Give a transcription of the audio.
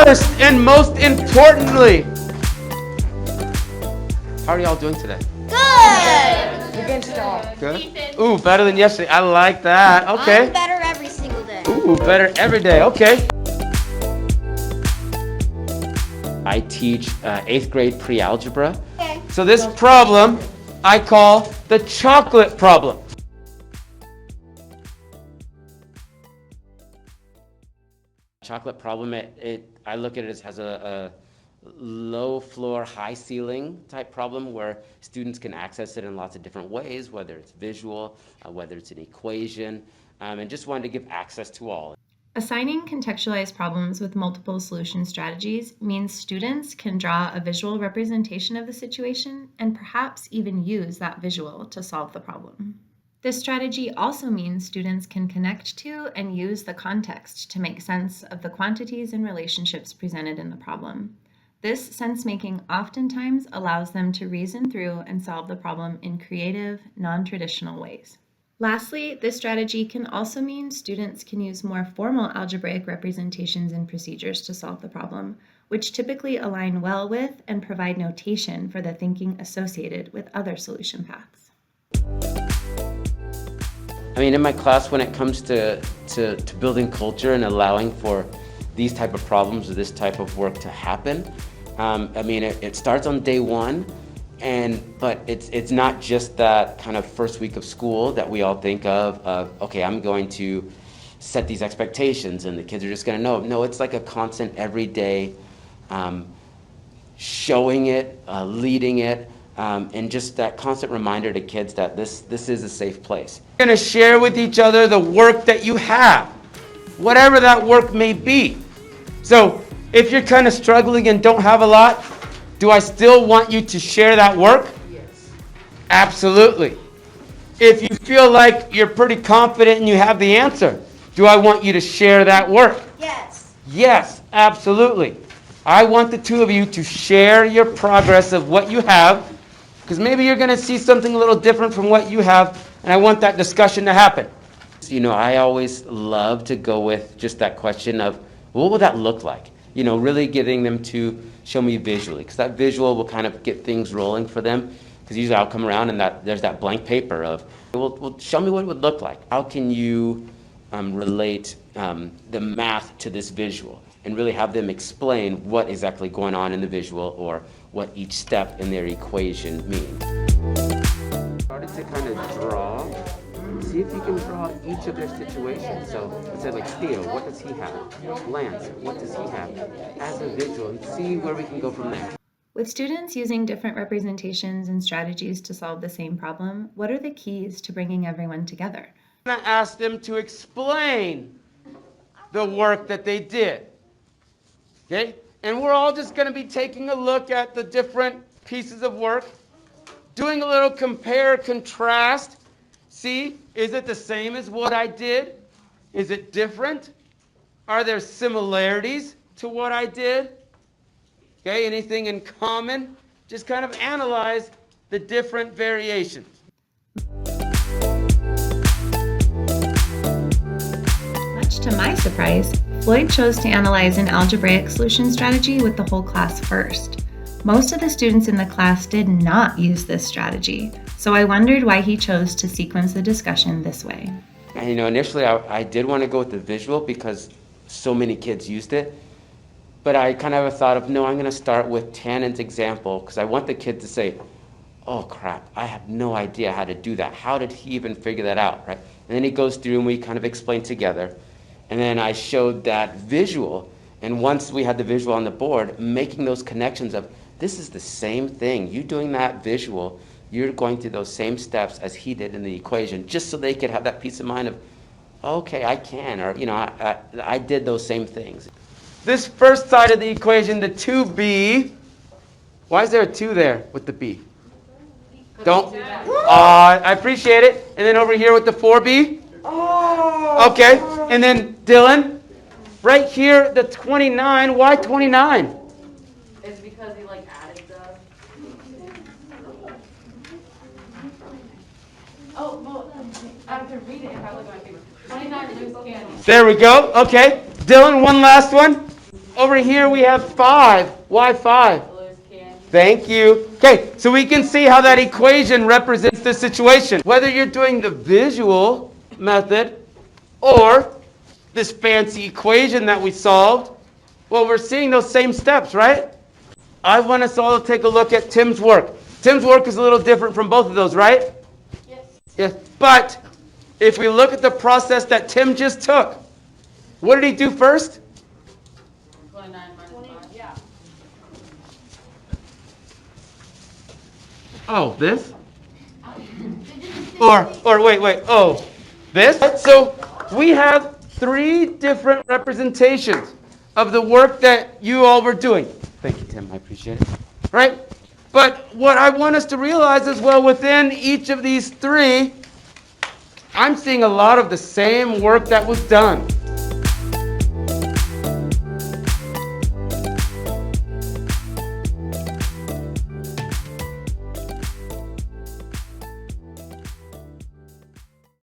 first and most importantly, how are y'all doing today? Good. Ooh, better than yesterday. I like that. Okay. I'm better every single day. Ooh, better every day. Okay. I teach 8th grade pre-algebra. Okay. So this problem I call the chocolate problem. Chocolate problem, I look at it as a low floor, high ceiling type problem where students can access it in lots of different ways, whether it's visual, whether it's an equation, and just wanted to give access to all. Assigning contextualized problems with multiple solution strategies means students can draw a visual representation of the situation and perhaps even use that visual to solve the problem. This strategy also means students can connect to and use the context to make sense of the quantities and relationships presented in the problem. This sense-making oftentimes allows them to reason through and solve the problem in creative, non-traditional ways. Lastly, this strategy can also mean students can use more formal algebraic representations and procedures to solve the problem, which typically align well with and provide notation for the thinking associated with other solution paths. I mean, in my class, when it comes to building culture and allowing for these type of problems or this type of work to happen, I mean, it starts on day one, but it's not just that kind of first week of school that we all think of, okay, I'm going to set these expectations and the kids are just going to know. No, it's like a constant everyday showing it, leading it, and just that constant reminder to kids that this is a safe place. You're going to share with each other the work that you have, whatever that work may be. So if you're kind of struggling and don't have a lot, do I still want you to share that work? Yes. Absolutely. If you feel like you're pretty confident and you have the answer, do I want you to share that work? Yes. Yes, absolutely. I want the two of you to share your progress of what you have, because maybe you're going to see something a little different from what you have, and I want that discussion to happen. You know, I always love to go with just that question of, what would that look like? You know, really getting them to show me visually, because that visual will kind of get things rolling for them, because usually I'll come around and there's that blank paper of, well, show me what it would look like. How can you relate the math to this visual, and really have them explain what exactly going on in the visual or what each step in their equation means. Started to kind of draw. See if you can draw each of their situations. So let's say like Theo, what does he have? Lance, what does he have? As a visual, and see where we can go from there. With students using different representations and strategies to solve the same problem, what are the keys to bringing everyone together? I'm going to ask them to explain the work that they did. Okay? And we're all just going to be taking a look at the different pieces of work, doing a little compare, contrast. See, is it the same as what I did? Is it different? Are there similarities to what I did? Okay, anything in common? Just kind of analyze the different variations. Much to my surprise, Floyd chose to analyze an algebraic solution strategy with the whole class first. Most of the students in the class did not use this strategy, so I wondered why he chose to sequence the discussion this way. And you know, initially I did want to go with the visual because so many kids used it, but I kind of have a thought of, no, I'm going to start with Tannen's example because I want the kid to say, oh crap, I have no idea how to do that. How did he even figure that out, right? And then he goes through and we kind of explain together. And then I showed that visual, and once we had the visual on the board, making those connections of, this is the same thing. You doing that visual, you're going through those same steps as he did in the equation, just so they could have that peace of mind of, okay, I can, or you know, I did those same things. This first side of the equation, the 2b, why is there a 2 there with the b? Don't. I appreciate it. And then over here with the 4b. Okay. And then Dylan, right here, the 29. Why 29? It's because he like added the. Oh, well, I have to read it if I look at my paper. 29 loose candles. There we go. Okay. Dylan, one last one. Over here we have 5. Why 5? Lewis can. Thank you. Okay, so we can see how that equation represents the situation. Whether you're doing the visual method or this fancy equation that we solved, well, we're seeing those same steps, right? I want us all to take a look at Tim's work. Tim's work is a little different from both of those, right? Yes. Yes. But if we look at the process that Tim just took, what did he do first? 29 minus 5. Yeah. Oh, this? Or wait, oh, this? So we have 3 different representations of the work that you all were doing. Thank you, Tim, I appreciate it. Right? But what I want us to realize is, well, within each of these 3, I'm seeing a lot of the same work that was done.